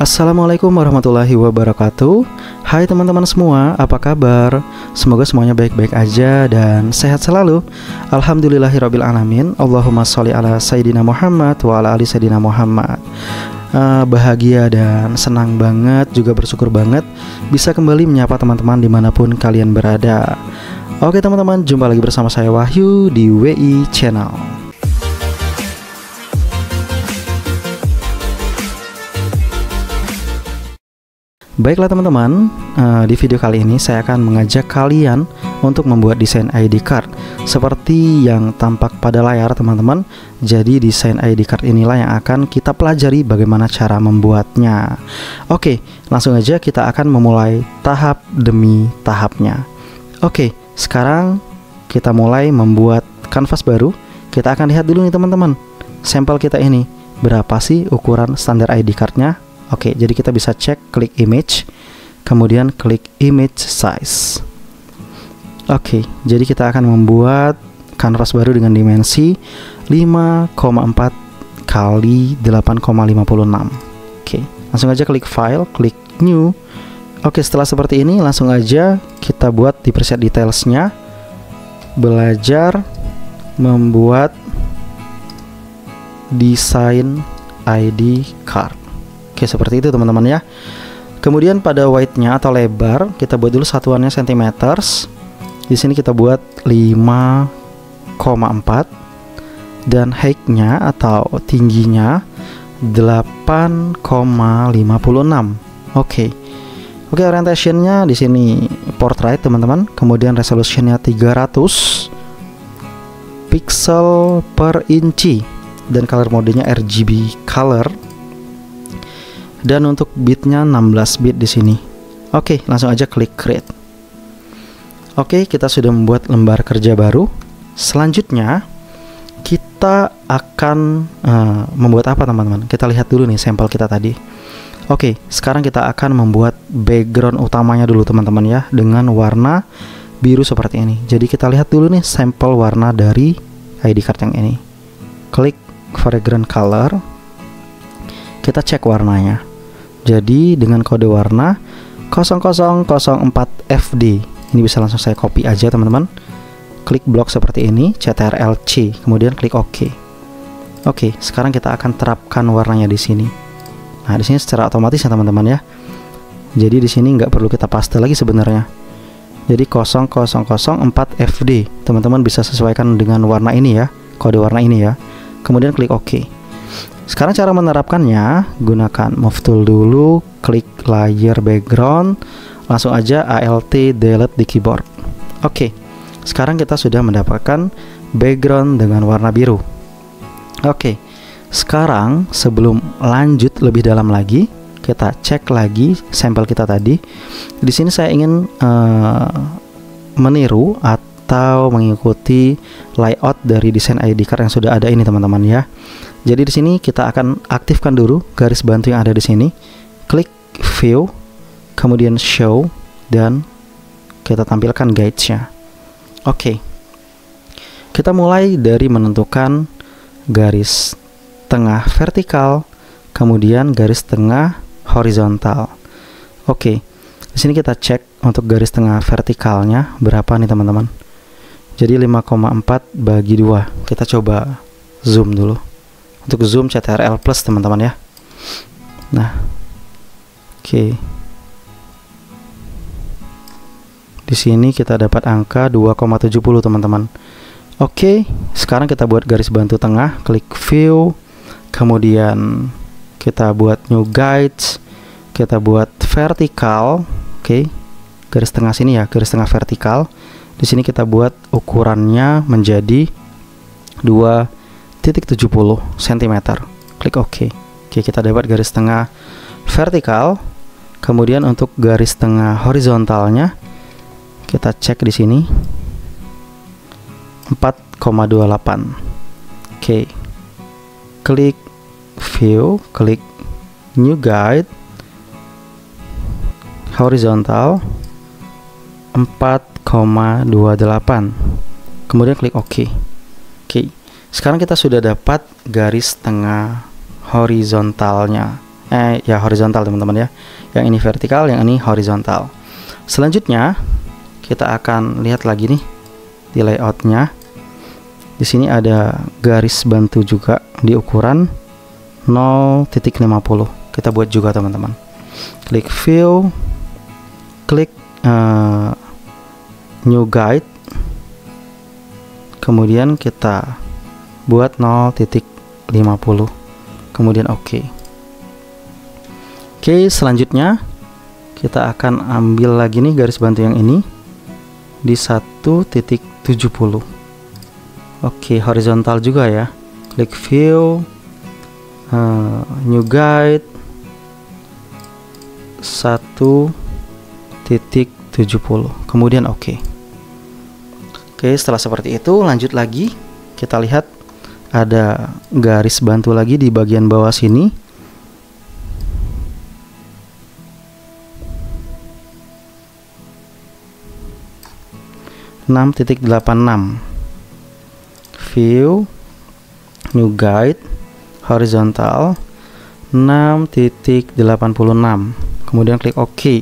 Assalamualaikum warahmatullahi wabarakatuh. Hai teman-teman semua, apa kabar? Semoga semuanya baik-baik aja dan sehat selalu. Alhamdulillahirrabbilalamin. Allahumma sholli ala Sayyidina Muhammad wa ala ali Sayyidina Muhammad. Bahagia dan senang banget, juga bersyukur banget bisa kembali menyapa teman-teman dimanapun kalian berada. Oke teman-teman, jumpa lagi bersama saya Wahyu di WI Channel. Baiklah teman-teman, di video kali ini saya akan mengajak kalian untuk membuat desain ID card seperti yang tampak pada layar teman-teman. Jadi desain ID card inilah yang akan kita pelajari bagaimana cara membuatnya. Oke, langsung aja kita akan memulai tahap demi tahapnya. Oke, sekarang kita mulai membuat kanvas baru. Kita akan lihat dulu nih teman-teman, sampel kita ini berapa sih ukuran standar ID cardnya. Oke, jadi kita bisa cek, klik image, kemudian klik image size. Oke, jadi kita akan membuat kanvas baru dengan dimensi 5,4 kali 8,56. Oke, langsung aja klik file, klik new. Oke, setelah seperti ini langsung aja kita buat di preset detailsnya, belajar membuat desain ID card. Oke, seperti itu teman-teman ya. Kemudian pada width-nya atau lebar kita buat dulu satuannya centimeters. Di sini kita buat 5,4 dan height-nya atau tingginya 8,56. Oke, orientation-nya di sini portrait teman-teman. Kemudian resolution-nya 300 pixel per inci dan color mode-nya RGB color. Dan untuk bitnya 16 bit di sini. Oke, langsung aja klik create. Oke, kita sudah membuat lembar kerja baru. Selanjutnya kita akan membuat apa teman-teman? Kita lihat dulu nih sampel kita tadi. Oke, sekarang kita akan membuat background utamanya dulu teman-teman ya, dengan warna biru seperti ini. Jadi kita lihat dulu nih sampel warna dari ID card yang ini. Klik foreground color. Kita cek warnanya. Jadi dengan kode warna 0004FD. Ini bisa langsung saya copy aja teman-teman. Klik blok seperti ini, CTRL-C, kemudian klik OK. Oke, sekarang kita akan terapkan warnanya di sini. Nah, di sini secara otomatis ya teman-teman ya. Jadi di sini nggak perlu kita paste lagi sebenarnya. Jadi 0004FD. Teman-teman bisa sesuaikan dengan warna ini ya, kode warna ini ya. Kemudian klik OK. Sekarang cara menerapkannya, gunakan move tool dulu, klik layer background, langsung aja Alt delete di keyboard. Oke, sekarang kita sudah mendapatkan background dengan warna biru. Oke, sekarang sebelum lanjut lebih dalam lagi, kita cek lagi sampel kita tadi. Di sini saya ingin meniru atau mengikuti layout dari desain ID card yang sudah ada ini teman-teman ya. Jadi di sini kita akan aktifkan dulu garis bantu yang ada di sini. Klik view, kemudian show, dan kita tampilkan guides-nya. Oke. Kita mulai dari menentukan garis tengah vertikal, kemudian garis tengah horizontal. Oke. Di sini kita cek untuk garis tengah vertikalnya berapa nih teman-teman. Jadi 5,4 bagi 2. Kita coba zoom dulu. Untuk zoom CTRL plus teman-teman ya. Nah, oke. Di sini kita dapat angka 2,70 teman-teman. Oke, sekarang kita buat garis bantu tengah, klik view, kemudian kita buat new guides, kita buat vertikal. Oke, garis tengah sini ya, garis tengah vertikal. Di sini kita buat ukurannya menjadi 2,70 cm. Klik OK. Oke, kita dapat garis tengah vertikal. Kemudian untuk garis tengah horizontalnya kita cek di sini 4,28. Oke. Klik view, klik new guide, horizontal 4,28. Kemudian klik OK. Oke. Sekarang kita sudah dapat garis tengah horizontalnya ya horizontal teman-teman ya. Yang ini vertikal, yang ini horizontal. Selanjutnya kita akan lihat lagi nih di layoutnya. Di sini ada garis bantu juga di ukuran 0.50. Kita buat juga teman-teman. Klik view, klik new guide, kemudian kita buat 0.50, kemudian oke. Oke, selanjutnya kita akan ambil lagi nih garis bantu yang ini di 1.70. Oke, horizontal juga ya. Klik view, new guide 1.70, kemudian oke. Oke, setelah seperti itu lanjut lagi. Kita lihat ada garis bantu lagi di bagian bawah sini. .86 view, new guide horizontal 6.86, kemudian klik OK.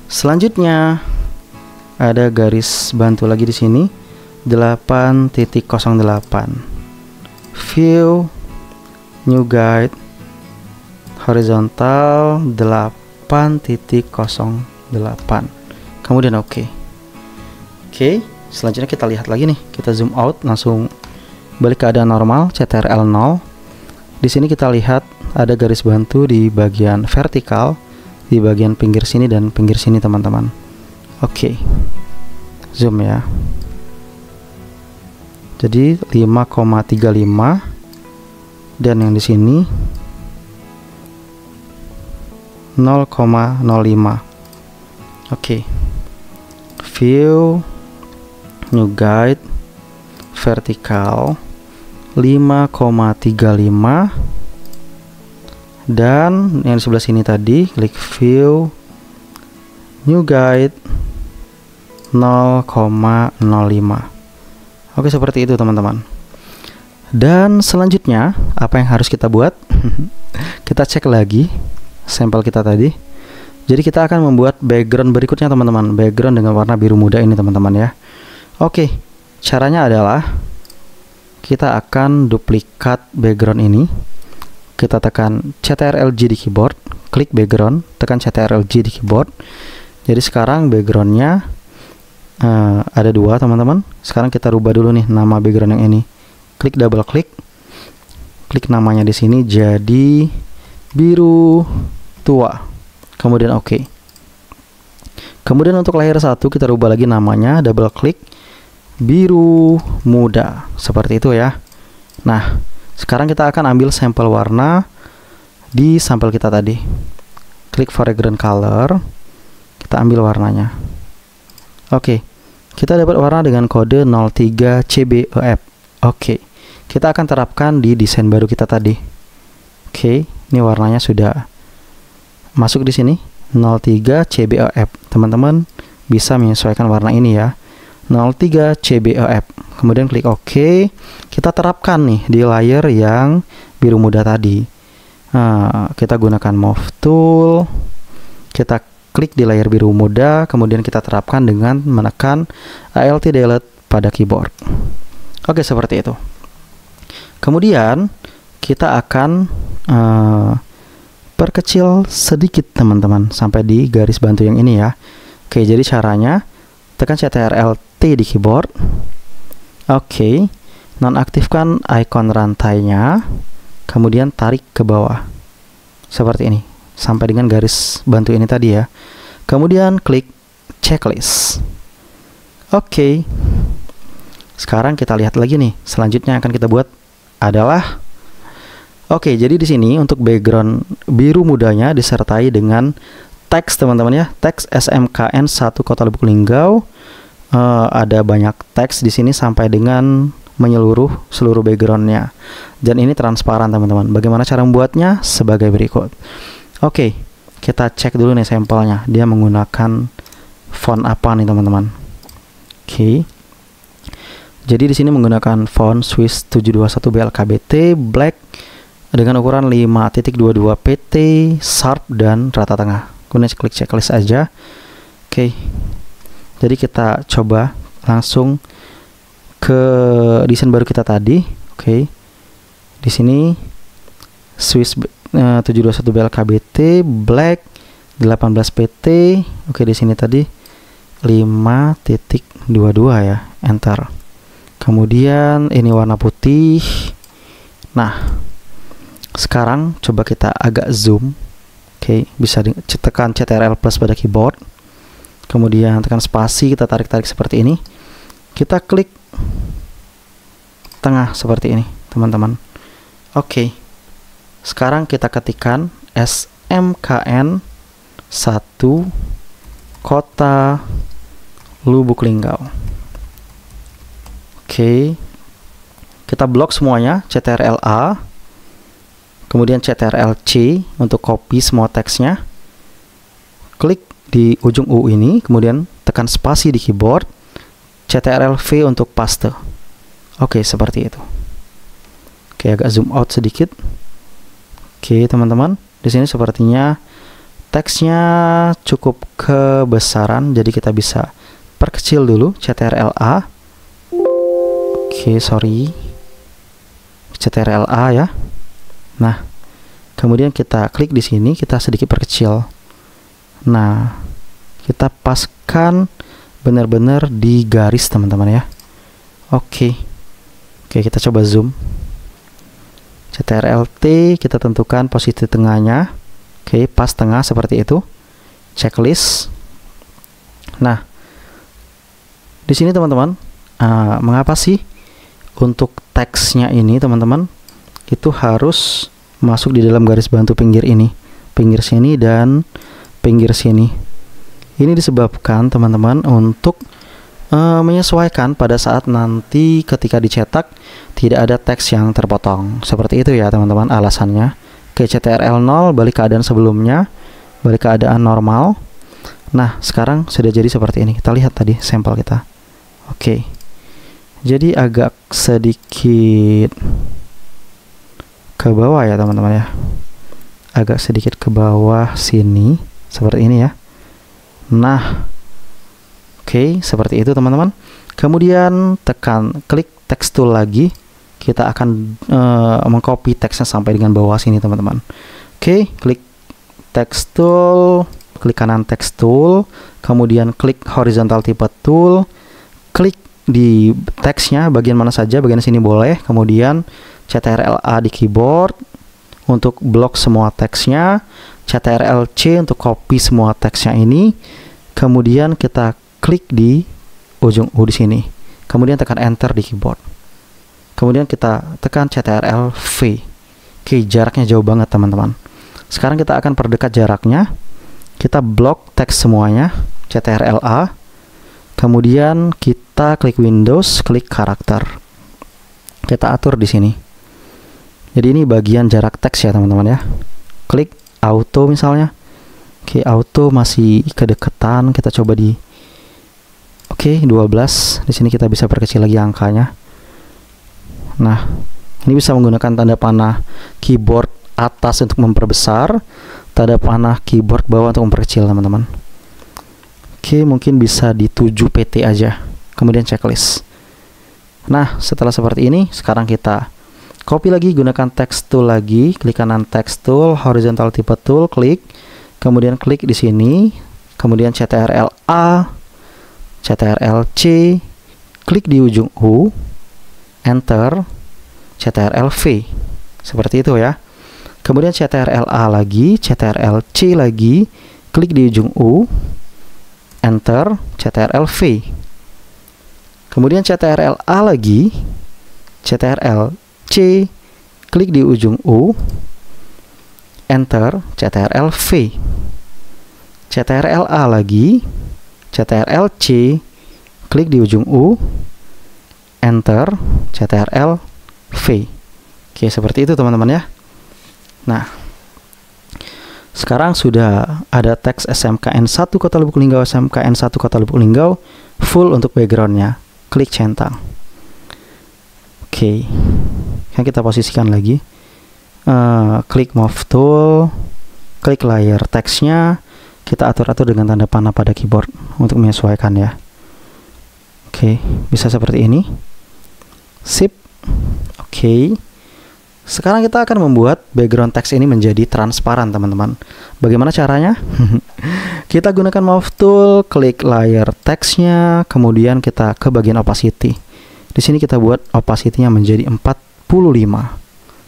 Selanjutnya ada garis bantu lagi di sini 8.08 view, new guide horizontal 8.08, kemudian OK. Oke, selanjutnya kita lihat lagi nih, kita zoom out langsung balik ke keadaan normal CTRL 0. Di sini kita lihat ada garis bantu di bagian vertikal, di bagian pinggir sini dan pinggir sini teman-teman. Oke, zoom ya. Jadi 5,35 dan yang di sini 0,05. Oke, view, new guide vertikal 5,35 dan yang di sebelah sini tadi klik view, new guide 0,05. Oke, seperti itu teman-teman. Dan selanjutnya apa yang harus kita buat? Kita cek lagi sampel kita tadi. Jadi kita akan membuat background berikutnya teman-teman, background dengan warna biru muda ini teman-teman ya. Oke, caranya adalah kita akan duplikat background ini. Kita tekan CTRL-J di keyboard, klik background, tekan CTRL-J di keyboard. Jadi sekarang backgroundnya ada dua teman-teman. Sekarang kita rubah dulu nih nama background yang ini. Klik double klik, klik namanya di sini jadi biru tua, kemudian oke. Kemudian untuk layer 1 kita rubah lagi namanya, double klik, biru muda, seperti itu ya. Nah, sekarang kita akan ambil sampel warna di sampel kita tadi. Klik foreground color, kita ambil warnanya. Oke, kita dapat warna dengan kode 03 CBEF. Oke, kita akan terapkan di desain baru kita tadi. Oke, ini warnanya sudah masuk di sini 03 CBEF. Teman-teman bisa menyesuaikan warna ini ya. 03 CBEF. Kemudian klik OK. Kita terapkan nih di layer yang biru muda tadi. Kita gunakan move tool. Kita klik di layer biru muda, kemudian kita terapkan dengan menekan Alt Delete pada keyboard. Oke, seperti itu. Kemudian kita akan perkecil sedikit teman-teman sampai di garis bantu yang ini ya. Oke, jadi caranya tekan CTRL T di keyboard. Oke, nonaktifkan icon rantainya, kemudian tarik ke bawah seperti ini sampai dengan garis bantu ini tadi ya. Kemudian klik checklist. Oke, sekarang kita lihat lagi nih. Selanjutnya akan kita buat adalah oke, jadi di sini untuk background biru mudanya disertai dengan teks teman-teman ya, teks SMKN 1 Kota Lubuk Linggau. Ada banyak teks di sini sampai dengan menyeluruh seluruh backgroundnya, dan ini transparan teman-teman. Bagaimana cara membuatnya? Sebagai berikut. Oke, kita cek dulu nih sampelnya, dia menggunakan font apa nih teman-teman. Oke, jadi di sini menggunakan font Swiss 721 BLKBT Black dengan ukuran 5.22 PT, sharp, dan rata tengah. Kemudian klik checklist aja. Oke. Jadi kita coba langsung ke desain baru kita tadi. Oke. Di sini Swiss 721 BLKBT, black 18 PT. Oke, di sini tadi 5.22 ya, enter. Kemudian ini warna putih. Nah, sekarang coba kita agak zoom. Oke, bisa tekan Ctrl plus pada keyboard. Kemudian tekan spasi, kita tarik-tarik seperti ini. Kita klik tengah seperti ini, teman-teman. Oke. Sekarang kita ketikkan SMKN 1 Kota Lubuk Linggau. Oke. Kita blok semuanya, Ctrl A. Kemudian Ctrl C untuk copy semua teksnya. Klik di ujung U ini, kemudian tekan spasi di keyboard. Ctrl V untuk paste. Oke, seperti itu. Oke, agak zoom out sedikit. Oke, teman-teman, di sini sepertinya teksnya cukup kebesaran, jadi kita bisa perkecil dulu. Ctrl A. Oke, sorry. Ctrl A ya. Nah, kemudian kita klik di sini, kita sedikit perkecil. Nah, kita paskan benar-benar di garis, teman-teman ya. Oke. Oke, kita coba zoom. Ctrl T, kita tentukan posisi tengahnya. Oke, pas tengah seperti itu. Checklist. Nah, di sini teman-teman, mengapa sih untuk teksnya ini, teman-teman, itu harus masuk di dalam garis bantu pinggir ini, pinggir sini dan pinggir sini? Ini disebabkan, teman-teman, untuk menyesuaikan pada saat nanti ketika dicetak tidak ada teks yang terpotong. Seperti itu ya, teman-teman, alasannya. Oke, Ctrl 0, balik keadaan sebelumnya, balik keadaan normal. Nah, sekarang sudah jadi seperti ini. Kita lihat tadi sampel kita. Oke. Jadi agak sedikit ke bawah ya, teman-teman ya. Agak sedikit ke bawah sini, seperti ini ya. Nah, oke, seperti itu, teman-teman. Kemudian tekan klik text tool lagi. Kita akan mengcopy teksnya sampai dengan bawah sini, teman-teman. Oke, klik text tool, klik kanan text tool, kemudian klik horizontal type tool, klik di teksnya bagian mana saja, bagian sini boleh. Kemudian Ctrl A di keyboard untuk blok semua teksnya, Ctrl C untuk copy semua teksnya ini. Kemudian kita klik di ujung U di sini. Kemudian tekan enter di keyboard. Kemudian kita tekan Ctrl V. Oke, jaraknya jauh banget, teman-teman. Sekarang kita akan perdekat jaraknya. Kita blok teks semuanya, Ctrl A. Kemudian kita klik Windows, klik karakter. Kita atur di sini. Jadi ini bagian jarak teks ya, teman-teman ya. Klik auto misalnya. Oke, auto masih kedekatan. Kita coba di Oke, 12. Di sini kita bisa perkecil lagi angkanya. Nah, ini bisa menggunakan tanda panah keyboard atas untuk memperbesar, tanda panah keyboard bawah untuk memperkecil, teman-teman. Oke, mungkin bisa di 7 PT aja. Kemudian checklist. Nah, setelah seperti ini, sekarang kita copy lagi, gunakan text tool lagi, klik kanan text tool, horizontal type tool, klik, kemudian klik di sini, kemudian Ctrl A, Ctrl C, klik di ujung U, enter, Ctrl V, seperti itu ya. Kemudian Ctrl A lagi, Ctrl C lagi, klik di ujung U, enter, Ctrl V. Kemudian Ctrl A lagi, Ctrl C, klik di ujung U, enter, Ctrl V. Ctrl A lagi, Ctrl C, klik di ujung U, enter, Ctrl V. Oke, seperti itu, teman-teman ya. Nah, sekarang sudah ada teks SMKN 1 Kota Lubuk Linggau, SMKN 1 Kota Lubuk Linggau, full untuk backgroundnya. Klik centang. Oke, kan kita posisikan lagi. klik Move Tool, klik layer teksnya, kita atur-atur dengan tanda panah pada keyboard untuk menyesuaikan ya. Oke, bisa seperti ini. Sip. Oke. Sekarang kita akan membuat background teks ini menjadi transparan, teman-teman. Bagaimana caranya? Kita gunakan Move Tool, klik layer teksnya, kemudian kita ke bagian opacity. Di sini kita buat opacity-nya menjadi 45.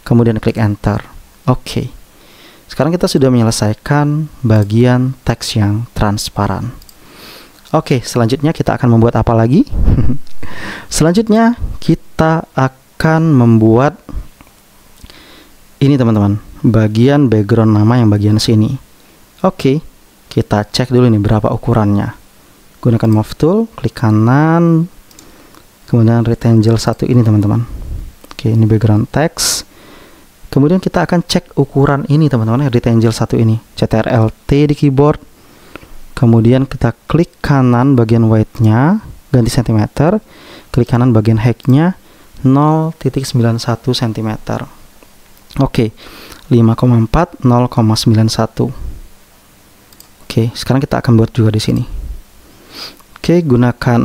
Kemudian klik Enter. Oke. Sekarang kita sudah menyelesaikan bagian teks yang transparan. Oke, selanjutnya kita akan membuat apa lagi? Selanjutnya kita akan membuat ini, teman-teman, bagian background nama yang bagian sini. Oke, kita cek dulu nih berapa ukurannya. Gunakan Move Tool, klik kanan, kemudian rectangle 1 ini, teman-teman. Oke, ini background text. Kemudian kita akan cek ukuran ini, teman-teman, rectangle 1 ini. Ctrl+T di keyboard. Kemudian kita klik kanan bagian width-nya, ganti cm. Klik kanan bagian height-nya 0.91 cm. Oke, 5,4 0,91. Oke, sekarang kita akan buat juga di sini. Oke, gunakan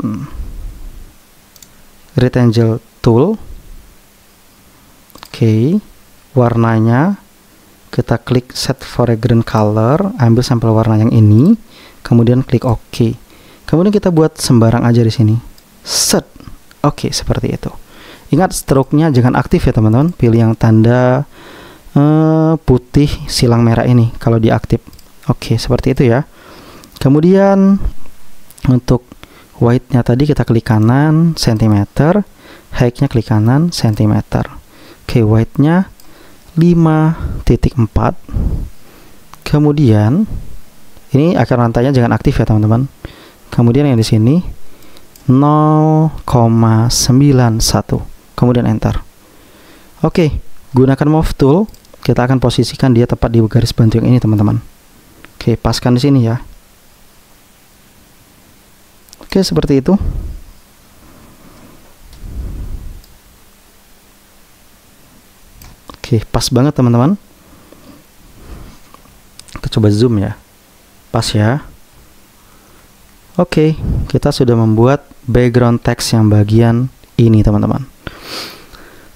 rectangle tool. Oke, warnanya kita klik set foreground color, ambil sampel warna yang ini, kemudian klik OK. Kemudian kita buat sembarang aja di sini. Set. Oke, seperti itu. Ingat, stroke-nya jangan aktif ya, teman-teman. Pilih yang tanda putih silang merah ini kalau diaktif. Oke, seperti itu ya. Kemudian untuk white-nya tadi kita klik kanan cm, height-nya klik kanan cm. Oke, white-nya 5.4. Kemudian ini akar rantainya jangan aktif ya, teman-teman. Kemudian yang di sini 0,91. Kemudian enter. Oke, gunakan Move Tool, kita akan posisikan dia tepat di garis bantu yang ini, teman-teman. Oke, paskan di sini ya. Oke, seperti itu. Oke, pas banget, teman-teman. Kita coba zoom ya. Pas ya. Oke, kita sudah membuat background text yang bagian ini, teman-teman.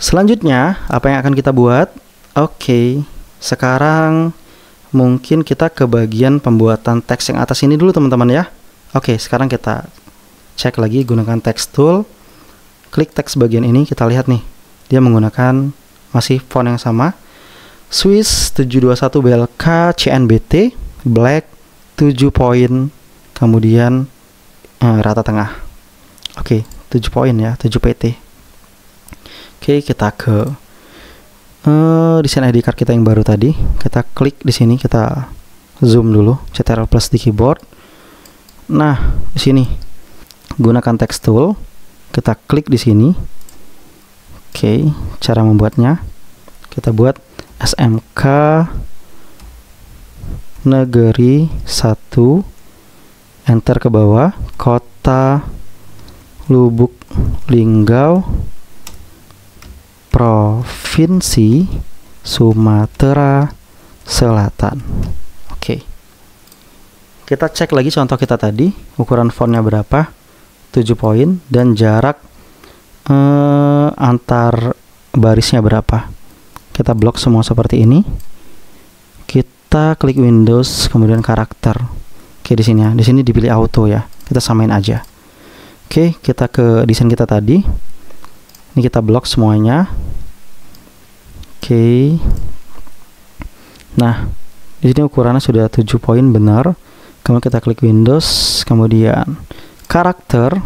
Selanjutnya, apa yang akan kita buat? Oke, sekarang mungkin kita ke bagian pembuatan teks yang atas ini dulu, teman-teman ya. Oke, sekarang kita cek lagi gunakan text tool. Klik teks bagian ini, kita lihat nih. Dia menggunakan masih font yang sama. Swiss 721 BLK CNBT black 7 poin, kemudian rata tengah. Oke, 7 poin ya, 7 PT. Oke, kita ke desain ID card kita yang baru tadi. Kita klik di sini, kita zoom dulu, Ctrl+ di keyboard. Nah, di sini gunakan text tool, kita klik di sini. Oke, cara membuatnya kita buat SMK Negeri 1, enter ke bawah, Kota Lubuk Linggau, Provinsi Sumatera Selatan. Oke. Kita cek lagi contoh kita tadi, ukuran fontnya berapa, 7 poin, dan jarak antar barisnya berapa. Kita blok semua seperti ini. Kita klik Windows, kemudian karakter. Oke, di sini ya. Di sini dipilih auto ya. Kita samain aja. Oke, kita ke desain kita tadi. Ini kita blok semuanya. Oke. Nah, di sini ukurannya sudah 7 poin benar. Kemudian kita klik Windows, kemudian karakter.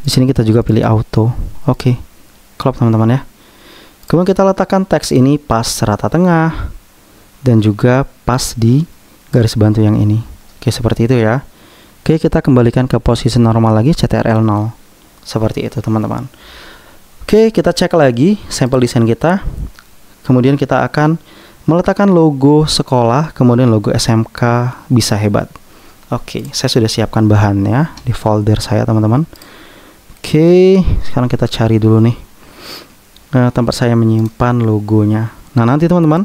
Di sini kita juga pilih auto. Oke. Klop, teman-teman ya. Kemudian kita letakkan teks ini pas rata tengah dan juga pas di garis bantu yang ini. Oke, seperti itu ya. Oke, kita kembalikan ke posisi normal lagi, Ctrl 0. Seperti itu, teman-teman. Oke, kita cek lagi sampel desain kita. Kemudian kita akan meletakkan logo sekolah, kemudian logo SMK Bisa Hebat. Oke, saya sudah siapkan bahannya di folder saya, teman-teman. Oke, sekarang kita cari dulu nih tempat saya menyimpan logonya. Nah, nanti teman-teman,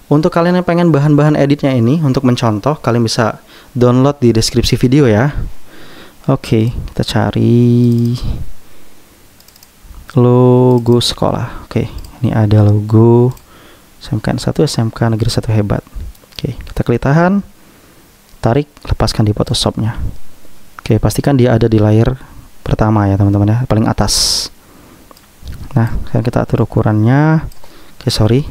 Untuk kalian yang pengen bahan-bahan editnya ini untuk mencontoh, kalian bisa download di deskripsi video ya. Oke, kita cari logo sekolah. Oke, ini ada logo SMKN 1, SMK Negeri 1 Hebat. Oke, kita klik tahan, tarik, lepaskan di Photoshopnya. Oke, pastikan dia ada di layar pertama ya teman-teman ya, paling atas. Nah, sekarang kita atur ukurannya. Oke, sorry.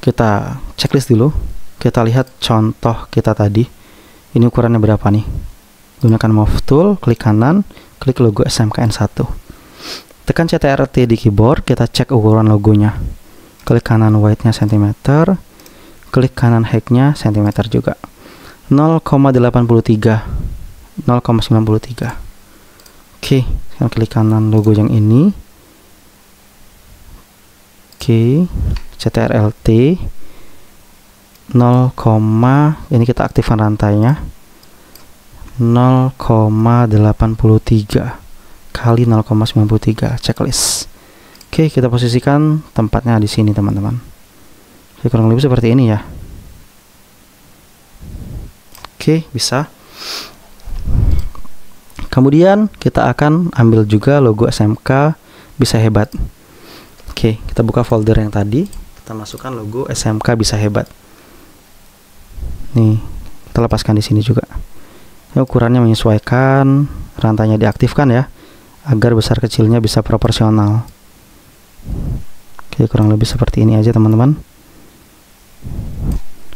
Kita checklist dulu. Kita lihat contoh kita tadi. Ini ukurannya berapa nih? Gunakan move tool, klik kanan, klik logo SMKN 1. Tekan CTRL-T di keyboard, kita cek ukuran logonya. Klik kanan width-nya cm, klik kanan height-nya cm juga. 0,83, 0,93. Oke, sekarang klik kanan logo yang ini. Oke, CTRL-T 0, ini kita aktifkan rantainya 0,83 kali 0,93 checklist. Oke, kita posisikan tempatnya di sini teman-teman. Kurang lebih seperti ini ya. Oke, bisa. Kemudian kita akan ambil juga logo SMK Bisa Hebat. Oke, kita buka folder yang tadi, kita masukkan logo SMK Bisa Hebat. Nih, kita lepaskan di sini juga. Ini ukurannya menyesuaikan, rantainya diaktifkan ya, agar besar kecilnya bisa proporsional. Oke, kurang lebih seperti ini aja teman-teman.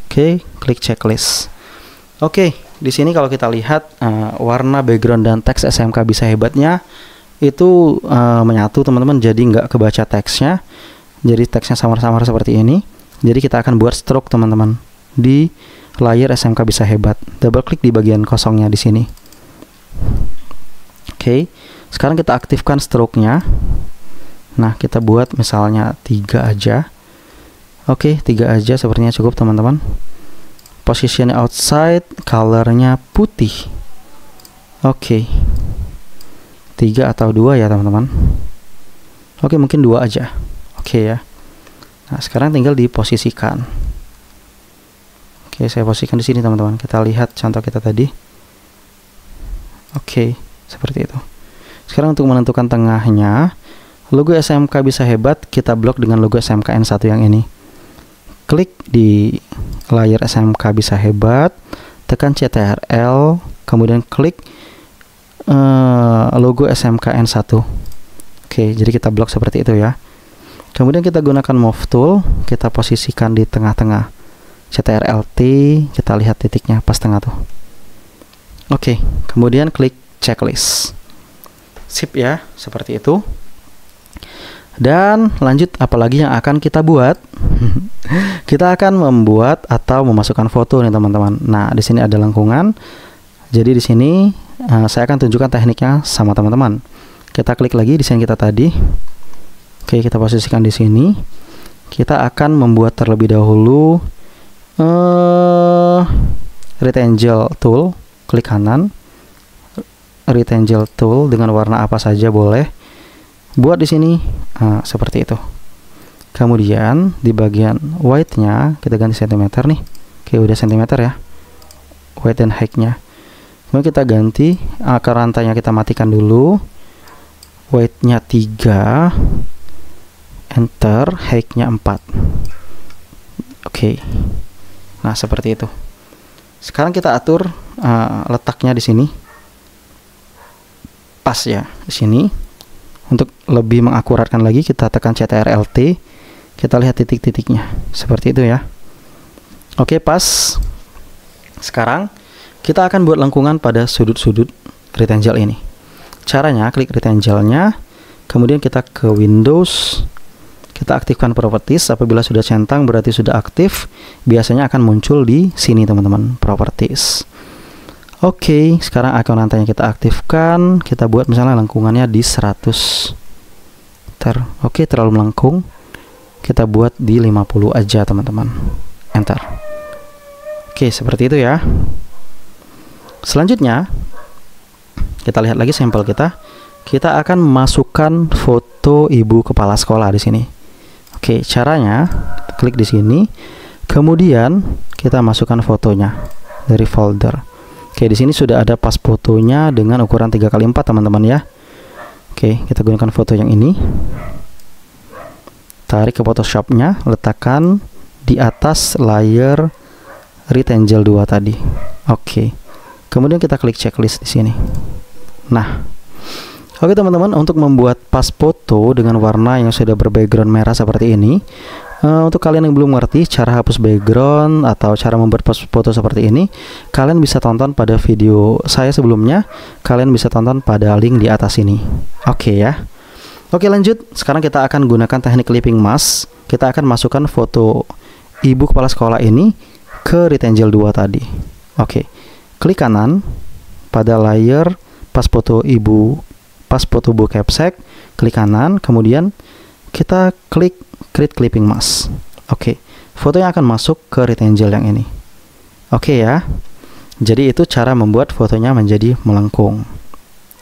Oke, klik checklist. Oke, di sini kalau kita lihat warna background dan teks SMK Bisa Hebatnya itu menyatu teman-teman, jadi nggak kebaca teksnya, jadi teksnya samar-samar seperti ini. Jadi kita akan buat stroke teman-teman di layar SMK Bisa Hebat. Double klik di bagian kosongnya di sini. Oke, sekarang kita aktifkan stroke-nya. Nah, kita buat misalnya 3 aja. Oke, 3 aja sepertinya cukup teman-teman. Position outside, colornya putih. Oke, 3 atau 2 ya teman-teman. Oke, mungkin 2 aja. Oke ya. Nah, sekarang tinggal diposisikan. Oke, saya posisikan di sini teman-teman. Kita lihat contoh kita tadi. Oke, seperti itu. Sekarang untuk menentukan tengahnya, logo SMK Bisa Hebat kita blok dengan logo SMKN 1 yang ini. Klik di layar SMK Bisa Hebat, tekan CTRL, kemudian klik logo SMKN 1. Oke, jadi kita blok seperti itu ya. Kemudian kita gunakan move tool, kita posisikan di tengah-tengah. CTRL-T, kita lihat titiknya pas tengah tuh. Oke, kemudian klik checklist. Sip ya, seperti itu. Dan lanjut, apalagi yang akan kita buat? Kita akan membuat atau memasukkan foto nih teman-teman. Nah, di sini ada lengkungan. Jadi di sini saya akan tunjukkan tekniknya sama teman-teman. Kita klik lagi di desain kita tadi. Oke, kita posisikan di sini. Kita akan membuat terlebih dahulu rectangle tool, klik kanan. Rectangle tool dengan warna apa saja boleh. Buat di sini seperti itu. Kemudian di bagian width-nya kita ganti cm nih. Oke, udah cm ya. Width dan height-nya. Kemudian kita ganti akar rantainya, kita matikan dulu. Width-nya 3, enter, height-nya 4. Oke. Nah, seperti itu. Sekarang kita atur letaknya di sini. Pas ya, di sini. Untuk lebih mengakuratkan lagi, kita tekan CTRL-T. Kita lihat titik-titiknya. Seperti itu ya. Oke, pas. Sekarang kita akan buat lengkungan pada sudut-sudut rectangle ini. Caranya, klik rectangle-nya, kemudian kita ke Windows, kita aktifkan properties. Apabila sudah centang berarti sudah aktif, biasanya akan muncul di sini teman-teman, properties. Oke, sekarang akun rantainya kita aktifkan, kita buat misalnya lengkungannya di 100. Oke, terlalu melengkung, kita buat di 50 aja teman-teman, enter. Oke, seperti itu ya. Selanjutnya kita lihat lagi sampel kita. Kita akan masukkan foto ibu kepala sekolah di sini. Oke, caranya klik di sini, kemudian kita masukkan fotonya dari folder. Oke, di sini sudah ada pas fotonya dengan ukuran 3x4 teman-teman ya. Oke, kita gunakan foto yang ini. Tarik ke Photoshopnya, letakkan di atas layer rectangle 2 tadi. Oke. Kemudian kita klik checklist di sini. Nah, oke teman-teman, untuk membuat pas foto dengan warna yang sudah berbackground merah seperti ini, untuk kalian yang belum ngerti cara hapus background atau cara membuat pas foto seperti ini, kalian bisa tonton pada video saya sebelumnya. Kalian bisa tonton pada link di atas ini. Oke ya. Oke, lanjut. Sekarang kita akan gunakan teknik clipping mask. Kita akan masukkan foto ibu kepala sekolah ini ke rectangle 2 tadi. Oke. Klik kanan pada layer pas foto ibu, pas foto bu capsek, klik kanan, kemudian kita klik create clipping mask. Oke. Foto yang akan masuk ke rectangle yang ini. Oke ya. Jadi itu cara membuat fotonya menjadi melengkung.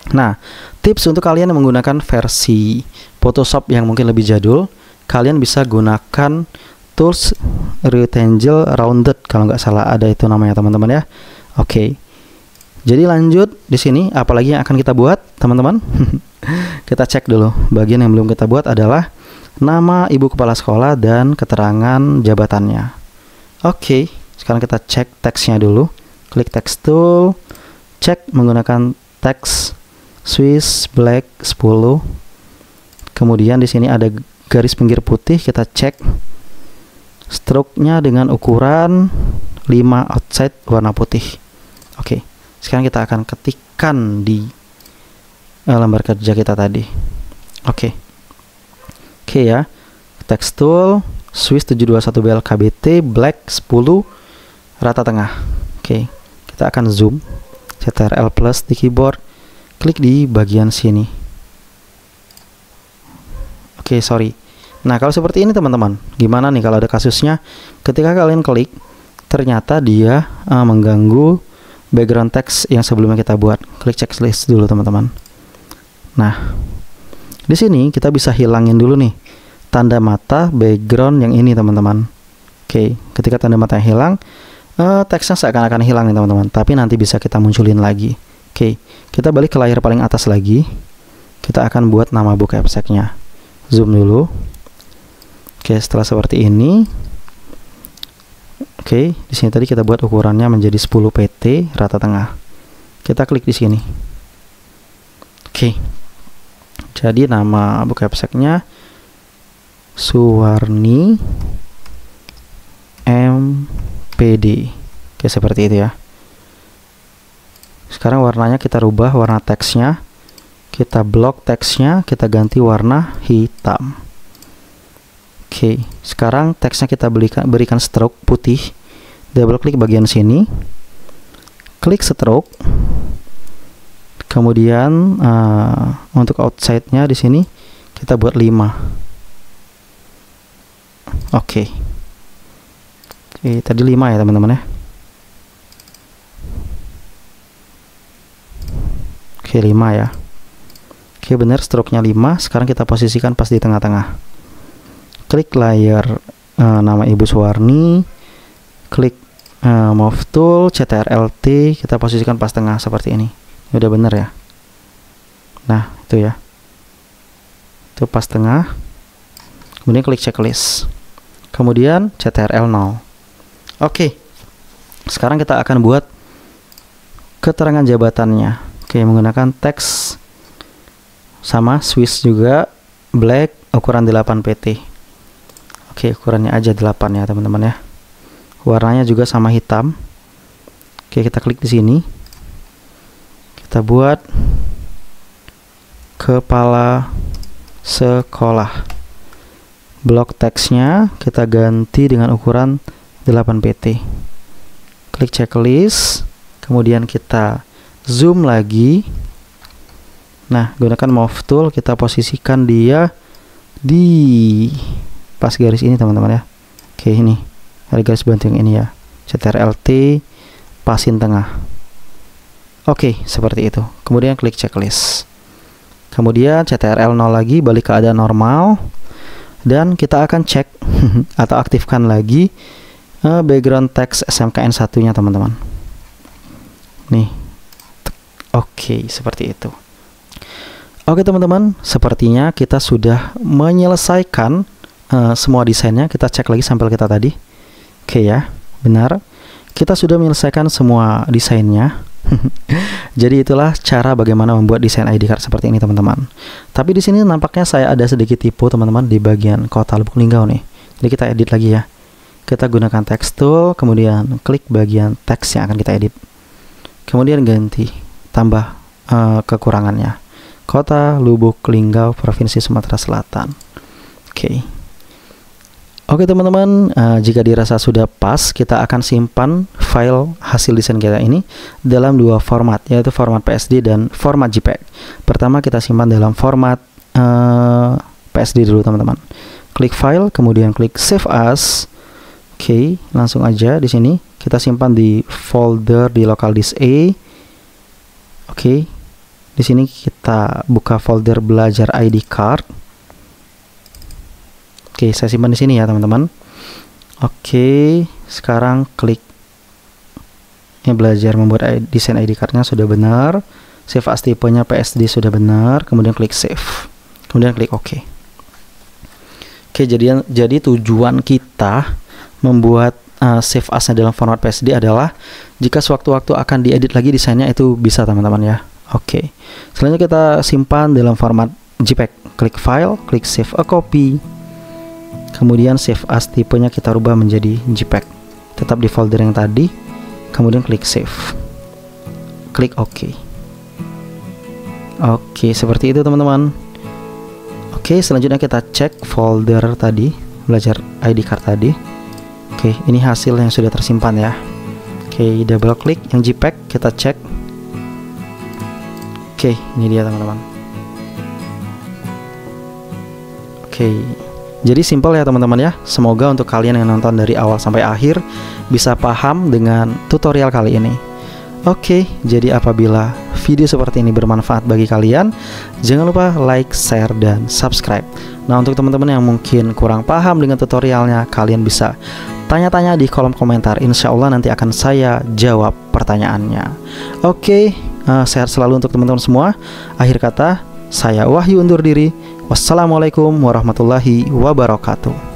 Nah, tips untuk kalian yang menggunakan versi Photoshop yang mungkin lebih jadul, kalian bisa gunakan tools rectangle rounded, kalau nggak salah ada itu namanya teman-teman ya. Oke. Jadi lanjut di sini, apalagi yang akan kita buat teman-teman? Kita cek dulu. Bagian yang belum kita buat adalah nama ibu kepala sekolah dan keterangan jabatannya. Oke. Sekarang kita cek teksnya dulu. Klik text tool, cek menggunakan teks Swiss black 10. Kemudian di sini ada garis pinggir putih, kita cek stroke-nya dengan ukuran 5 outside warna putih. Oke. Sekarang kita akan ketikkan di lembar kerja kita tadi. Oke. Oke ya. Text tool Swiss 721 BLKBT black 10 rata tengah. Oke. Kita akan zoom. Ctrl plus di keyboard. Klik di bagian sini. Oke, sorry. Nah, kalau seperti ini teman-teman, gimana nih kalau ada kasusnya ketika kalian klik ternyata dia mengganggu background text yang sebelumnya kita buat? Klik checklist dulu teman-teman. Nah, di sini kita bisa hilangin dulu nih tanda mata background yang ini teman-teman. Oke, ketika tanda mata hilang, teksnya seakan-akan hilang nih teman-teman, tapi nanti bisa kita munculin lagi. Oke, kita balik ke layar paling atas lagi. Kita akan buat nama book abstraknya. Zoom dulu. Oke, setelah seperti ini. Oke, di sini tadi kita buat ukurannya menjadi 10 pt rata tengah. Kita klik di sini. Oke. Jadi nama book abstraknya Suwarni MPD. Oke, seperti itu ya. Sekarang warnanya kita rubah warna teksnya, kita blok teksnya, kita ganti warna hitam. Oke, sekarang teksnya kita berikan stroke putih. Double klik bagian sini, klik stroke. Kemudian untuk outside-nya di sini kita buat 5. Oke. Oke, tadi 5 ya teman-teman ya. Oke, 5 ya. Oke, benar, stroke-nya 5. Sekarang kita posisikan pas di tengah-tengah. Klik layar nama Ibu Suwarni. Klik move tool, Ctrl+T, kita posisikan pas tengah seperti ini. Ini udah benar ya. Nah, itu ya. Itu pas tengah. Kemudian klik checklist. Kemudian Ctrl+0. Oke. Sekarang kita akan buat keterangan jabatannya. Oke, menggunakan teks sama Swiss juga black ukuran 8 pt. Oke, ukurannya aja 8 ya teman-teman ya. Warnanya juga sama hitam. Oke, kita klik di sini. Kita buat kepala sekolah. Blok teksnya kita ganti dengan ukuran 8 pt. Klik checklist. Kemudian kita zoom lagi. Nah, gunakan move tool, kita posisikan dia di pas garis ini teman-teman ya. Oke, ini ada garis bantu yang ini ya. Ctrl+T, pasin tengah. Oke, seperti itu. Kemudian klik checklist. Kemudian Ctrl+0 lagi, balik ke keadaan normal. Dan kita akan cek atau aktifkan lagi background text SMKN1 nya teman-teman. Nih. Oke, seperti itu. Oke teman-teman, sepertinya kita sudah menyelesaikan semua desainnya. Kita cek lagi sampel kita tadi. Oke ya, benar. Kita sudah menyelesaikan semua desainnya. Jadi itulah cara bagaimana membuat desain ID card seperti ini teman-teman. Tapi di sini nampaknya saya ada sedikit tipu teman-teman di bagian kota Lubuk Linggau nih. Jadi kita edit lagi ya. Kita gunakan text tool, kemudian klik bagian teks yang akan kita edit. Kemudian ganti, tambah kekurangannya. Kota Lubuk Linggau, Provinsi Sumatera Selatan. Oke teman-teman, jika dirasa sudah pas, kita akan simpan file hasil desain kita ini dalam dua format, yaitu format PSD dan format JPEG. Pertama kita simpan dalam format PSD dulu teman-teman. Klik file, kemudian klik save as. Oke, langsung aja di sini kita simpan di folder di local disk A. Oke, di sini kita buka folder belajar ID card. Oke, saya simpan di sini ya teman-teman. Oke, sekarang klik belajar membuat desain ID cardnya sudah benar. Save as tipenya PSD sudah benar. Kemudian klik save. Kemudian klik OK. Oke, jadi tujuan kita membuat save as-nya dalam format PSD adalah jika sewaktu-waktu akan diedit lagi desainnya itu bisa teman-teman ya. Oke. Selanjutnya kita simpan dalam format JPEG. Klik file, klik save a copy. Kemudian save as tipenya kita rubah menjadi JPEG. Tetap di folder yang tadi. Kemudian klik save. Klik OK. Oke, seperti itu teman-teman. Oke, selanjutnya kita cek folder tadi, belajar ID card tadi. Oke, ini hasil yang sudah tersimpan ya. Oke, double klik yang JPEG, kita cek. Oke, ini dia teman-teman. Oke. Jadi simpel ya teman-teman ya. Semoga untuk kalian yang nonton dari awal sampai akhir bisa paham dengan tutorial kali ini. Oke, jadi apabila video seperti ini bermanfaat bagi kalian, jangan lupa like, share, dan subscribe. Nah, untuk teman-teman yang mungkin kurang paham dengan tutorialnya, kalian bisa tanya-tanya di kolom komentar. Insya Allah nanti akan saya jawab pertanyaannya. Oke, sehat selalu untuk teman-teman semua. Akhir kata, saya Wahyu undur diri. Wassalamualaikum warahmatullahi wabarakatuh.